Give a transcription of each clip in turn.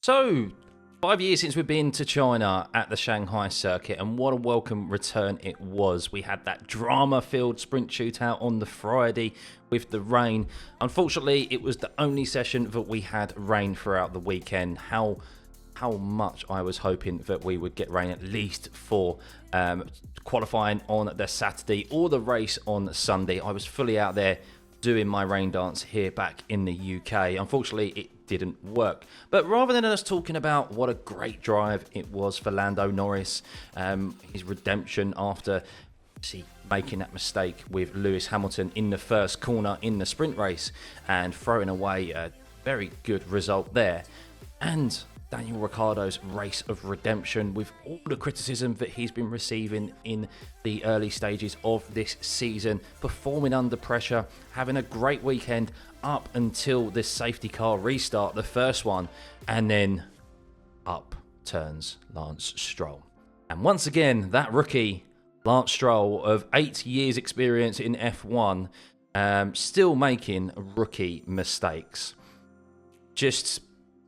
So, 5 years since we've been to China at the Shanghai circuit, and what a welcome return it was. We had that drama-filled sprint shootout on the Friday with the rain. Unfortunately, it was the only session that we had rain throughout the weekend. How much I was hoping that we would get rain at least for qualifying on the Saturday or the race on Sunday. I was fully out there doing my rain dance here back in the UK. Unfortunately, it didn't work. But rather than us talking about what a great drive it was for Lando Norris, his redemption after making that mistake with Lewis Hamilton in the first corner in the sprint race and throwing away a very good result there, and Daniel Ricciardo's race of redemption with all the criticism that he's been receiving in the early stages of this season, performing under pressure, having a great weekend up until this safety car restart, the first one, and then up turns Lance Stroll. And once again, that rookie, Lance Stroll, of 8 years experience in F1, still making rookie mistakes.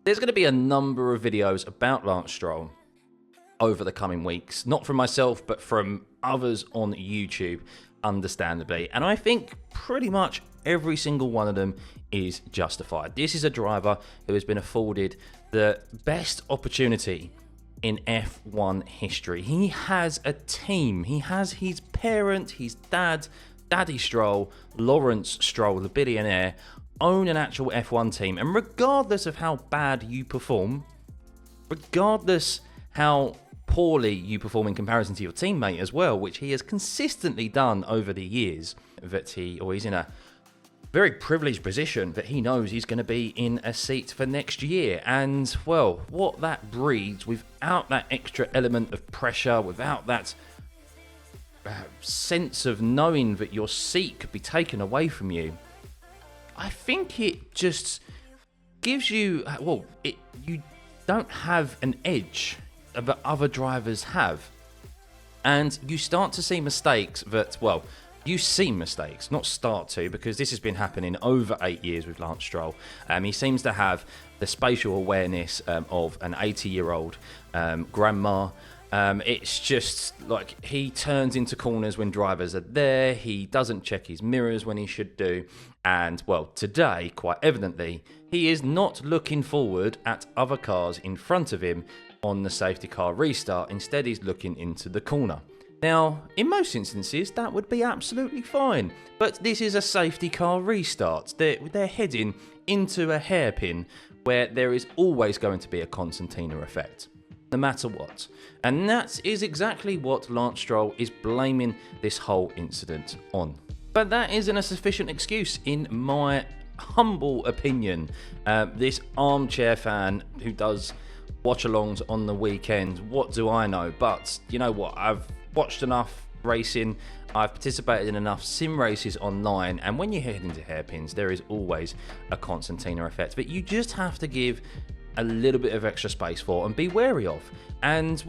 There's going to be a number of videos about Lance Stroll over the coming weeks, not from myself, but from others on YouTube, understandably. And I think pretty much every single one of them is justified. This is a driver who has been afforded the best opportunity in F1 history. He has a team. He has his parent, his dad, Daddy Stroll, Lawrence Stroll, the billionaire, own an actual F1 team, and regardless of how bad you perform, regardless how poorly you perform in comparison to your teammate as well, which he has consistently done over the years, that he's in a very privileged position that he knows he's going to be in a seat for next year. And well, what that breeds, without that extra element of pressure, without that sense of knowing that your seat could be taken away from you, I think it just gives you, you don't have an edge that other drivers have. And you start to see mistakes that, you see mistakes, not start to, because this has been happening over 8 years with Lance Stroll. He seems to have the spatial awareness of an 80-year-old grandma. It's just like he turns into corners when drivers are there. He doesn't check his mirrors when he should do. And, today, quite evidently, he is not looking forward at other cars in front of him on the safety car restart. Instead, he's looking into the corner. Now, in most instances, that would be absolutely fine. But this is a safety car restart. They're heading into a hairpin where there is always going to be a concertina effect, no matter what. And that is exactly what Lance Stroll is blaming this whole incident on. But that isn't a sufficient excuse, in my humble opinion. This armchair fan who does watch-alongs on the weekend, what do I know? But you know what? I've watched enough racing, I've participated in enough sim races online, and when you head into hairpins, there is always a concertina effect that you just have to give a little bit of extra space for and be wary of. And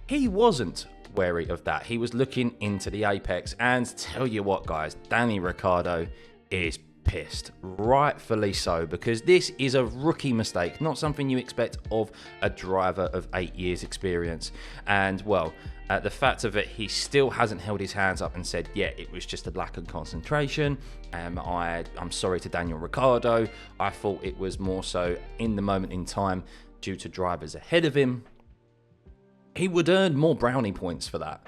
he wasn't wary of that. He was looking into the apex, and tell you what, guys, Danny Ricciardo is pissed, rightfully so, because this is a rookie mistake, not something you expect of a driver of 8 years experience. And the fact of it, he still hasn't held his hands up and said, yeah, it was just a lack of concentration. I'm sorry to Daniel Ricciardo. I thought it was more so in the moment in time due to drivers ahead of him. He would earn more brownie points for that.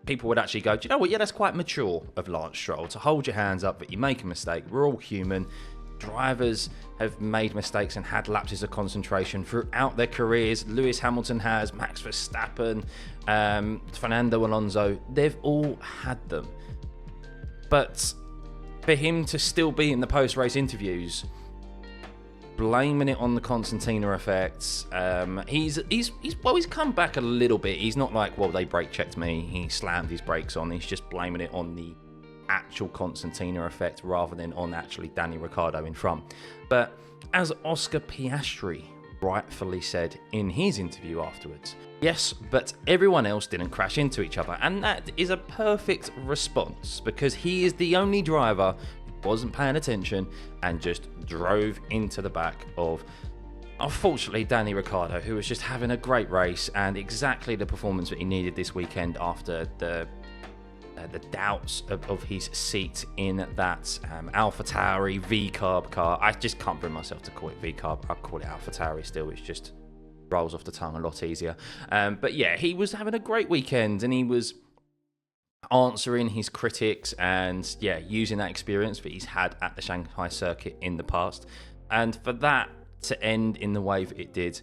People would actually go, do you know what? Yeah, that's quite mature of Lance Stroll to hold your hands up that you make a mistake. We're all human. Drivers have made mistakes and had lapses of concentration throughout their careers. Lewis Hamilton has, Max Verstappen, Fernando Alonso. They've all had them. But for him to still be in the post-race interviews, blaming it on the concertina effects, he's come back a little bit. He's not like, they brake checked me, he slammed his brakes on. He's just blaming it on the actual concertina effect rather than on actually Danny Ricciardo in front. But as Oscar Piastri rightfully said in his interview afterwards, yes, but everyone else didn't crash into each other, and that is a perfect response, because he is the only driver who wasn't paying attention and just drove into the back of unfortunately, Danny Ricciardo, who was just having a great race and exactly the performance that he needed this weekend after the doubts of his seat in that AlphaTauri V-Carb car. I just can't bring myself to call it V-Carb. I'll call it AlphaTauri still. It's just rolls off the tongue a lot easier. But yeah, he was having a great weekend and he was answering his critics and yeah, using that experience that he's had at the Shanghai circuit in the past. And for that to end in the way that it did,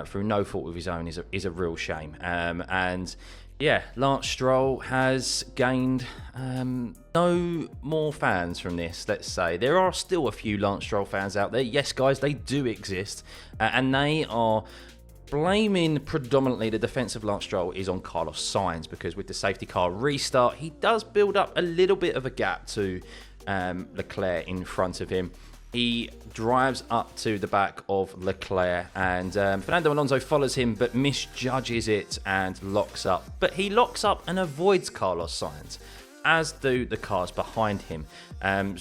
through no fault of his own, is a real shame. And yeah, Lance Stroll has gained no more fans from this, let's say. There are still a few Lance Stroll fans out there. Yes, guys, they do exist. And they are blaming predominantly the defence of Lance Stroll is on Carlos Sainz, because with the safety car restart, he does build up a little bit of a gap to Leclerc in front of him. He drives up to the back of Leclerc and Fernando Alonso follows him but misjudges it and locks up. But he locks up and avoids Carlos Sainz, as do the cars behind him.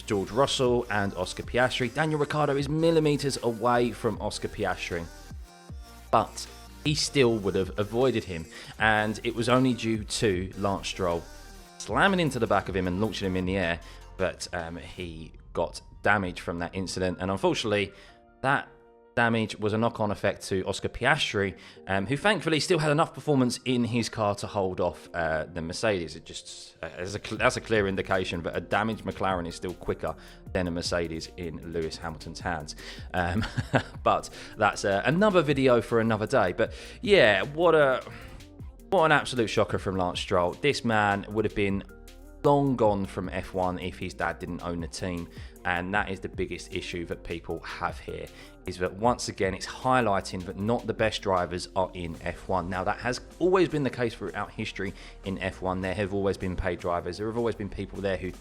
George Russell and Oscar Piastri. Daniel Ricciardo is millimetres away from Oscar Piastri, but he still would have avoided him. And it was only due to Lance Stroll slamming into the back of him and launching him in the air that he got damage from that incident. And unfortunately, that damage was a knock-on effect to Oscar Piastri, who thankfully still had enough performance in his car to hold off the Mercedes. It just that's a clear indication that a damaged McLaren is still quicker than a Mercedes in Lewis Hamilton's hands. But that's another video for another day. But yeah, what an absolute shocker from Lance Stroll. This man would have been long gone from F1 if his dad didn't own the team. And that is the biggest issue that people have here, is that once again it's highlighting that not the best drivers are in F1. Now, that has always been the case throughout history in F1. There have always been paid drivers. There have always been people there who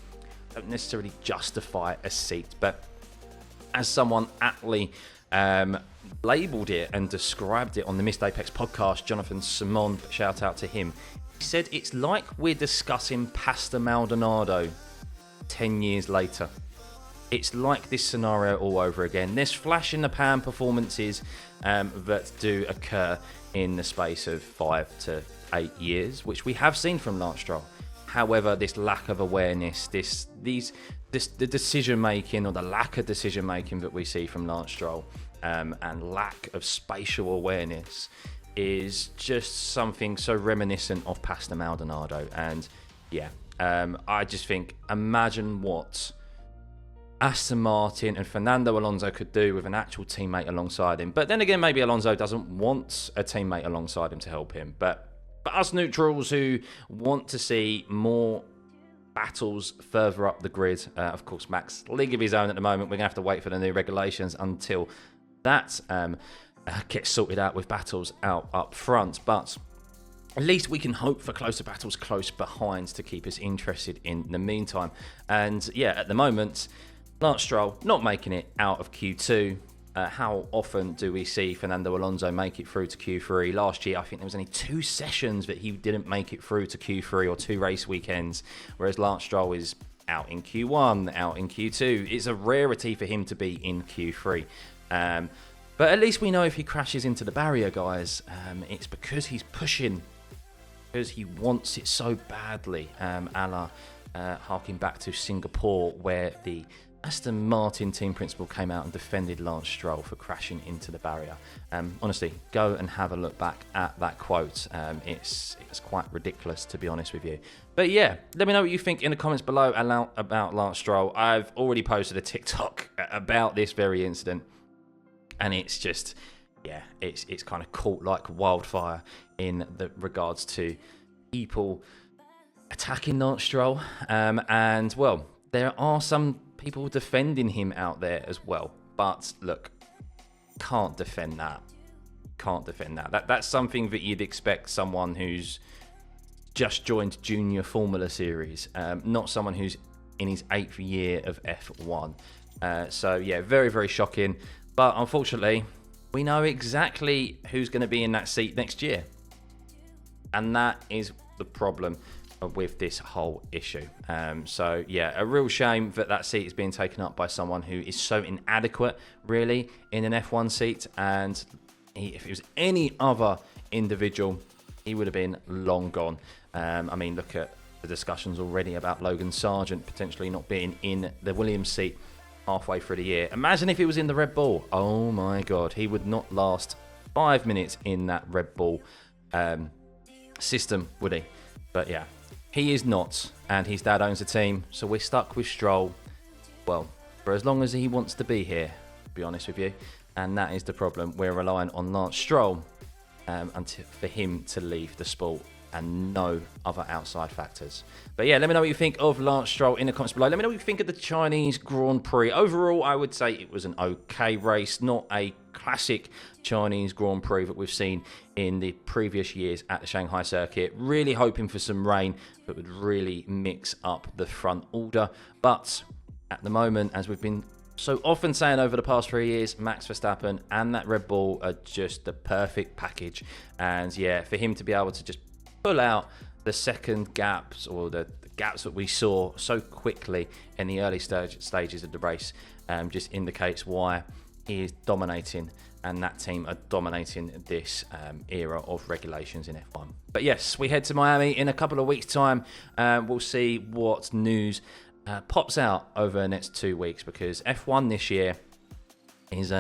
don't necessarily justify a seat. But as someone aptly labelled it and described it on the Missed Apex podcast, Jonathan Simon, shout out to him, he said it's like we're discussing Pastor Maldonado 10 years later. It's like this scenario all over again. There's flash in the pan performances that do occur in the space of 5 to 8 years, which we have seen from Lance Stroll. However, this lack of awareness, the decision making or the lack of decision making that we see from Lance Stroll, and lack of spatial awareness is just something so reminiscent of Pastor Maldonado. And yeah, I just think, imagine what Aston Martin and Fernando Alonso could do with an actual teammate alongside him. But then again, maybe Alonso doesn't want a teammate alongside him to help him. But us neutrals who want to see more battles further up the grid, of course, Max, league of his own at the moment. We're going to have to wait for the new regulations until that gets sorted out with battles out up front. But at least we can hope for closer battles close behind to keep us interested in the meantime. And yeah, at the moment, Lance Stroll not making it out of Q2. How often do we see Fernando Alonso make it through to Q3? Last year, I think there was only 2 sessions that he didn't make it through to Q3, or 2 race weekends, whereas Lance Stroll is out in Q1, out in Q2. It's a rarity for him to be in Q3. But at least we know if he crashes into the barrier, guys, it's because he's pushing, because he wants it so badly, harking back to Singapore, where the Aston Martin team principal came out and defended Lance Stroll for crashing into the barrier. Honestly, go and have a look back at that quote. It's quite ridiculous, to be honest with you. But yeah, let me know what you think in the comments below about Lance Stroll. I've already posted a TikTok about this very incident, and it's just, yeah, it's kind of caught like wildfire in the regards to people attacking Lance Stroll. And well, there are some people defending him out there as well. But look, can't defend that. Can't defend that. That's something that you'd expect someone who's just joined Junior Formula Series, not someone who's in his 8th year of F1. So yeah, very, very shocking. But unfortunately, we know exactly who's going to be in that seat next year. And that is the problem with this whole issue. So yeah, a real shame that that seat is being taken up by someone who is so inadequate, really, in an F1 seat. And if it was any other individual, he would have been long gone. I mean, look at the discussions already about Logan Sargent potentially not being in the Williams seat halfway through the year. Imagine if he was in the Red Bull. Oh my God, he would not last 5 minutes in that Red Bull system, would he? But yeah, he is not, and his dad owns the team, so we're stuck with Stroll, well, for as long as he wants to be here, to be honest with you. And that is the problem. We're relying on Lance Stroll for him to leave the sport, and no other outside factors. But yeah, let me know what you think of Lance Stroll in the comments below. Let me know what you think of the Chinese Grand Prix. Overall, I would say it was an okay race, not a classic Chinese Grand Prix that we've seen in the previous years at the Shanghai circuit. Really hoping for some rain that would really mix up the front order. But at the moment, as we've been so often saying over the past 3 years, Max Verstappen and that Red Bull are just the perfect package. And yeah, for him to be able to just pull out the second gaps, or the gaps that we saw so quickly in the early stages of the race, just indicates why he is dominating, and that team are dominating this era of regulations in F1. But yes, we head to Miami in a couple of weeks' time. We'll see what news pops out over the next 2 weeks, because F1 this year is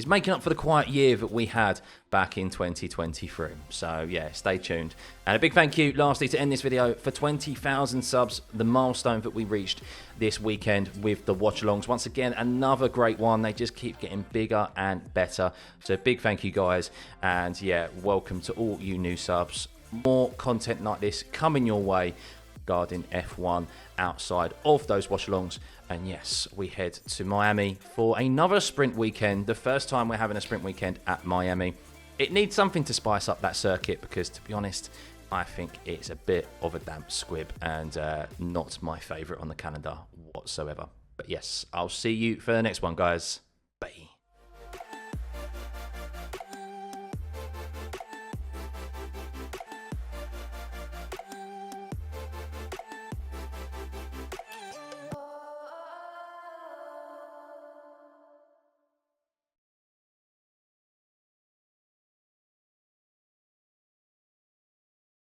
making up for the quiet year that we had back in 2023. So yeah, stay tuned. And a big thank you lastly to end this video for 20,000 subs, the milestone that we reached this weekend with the watch alongs. Once again, another great one. They just keep getting bigger and better. So big thank you guys, and yeah, welcome to all you new subs. More content like this coming your way regarding F1 outside of those watch-alongs. And yes, we head to Miami for another sprint weekend. The first time we're having a sprint weekend at Miami. It needs something to spice up that circuit, because to be honest, I think it's a bit of a damp squib and not my favourite on the calendar whatsoever. But yes, I'll see you for the next one, guys.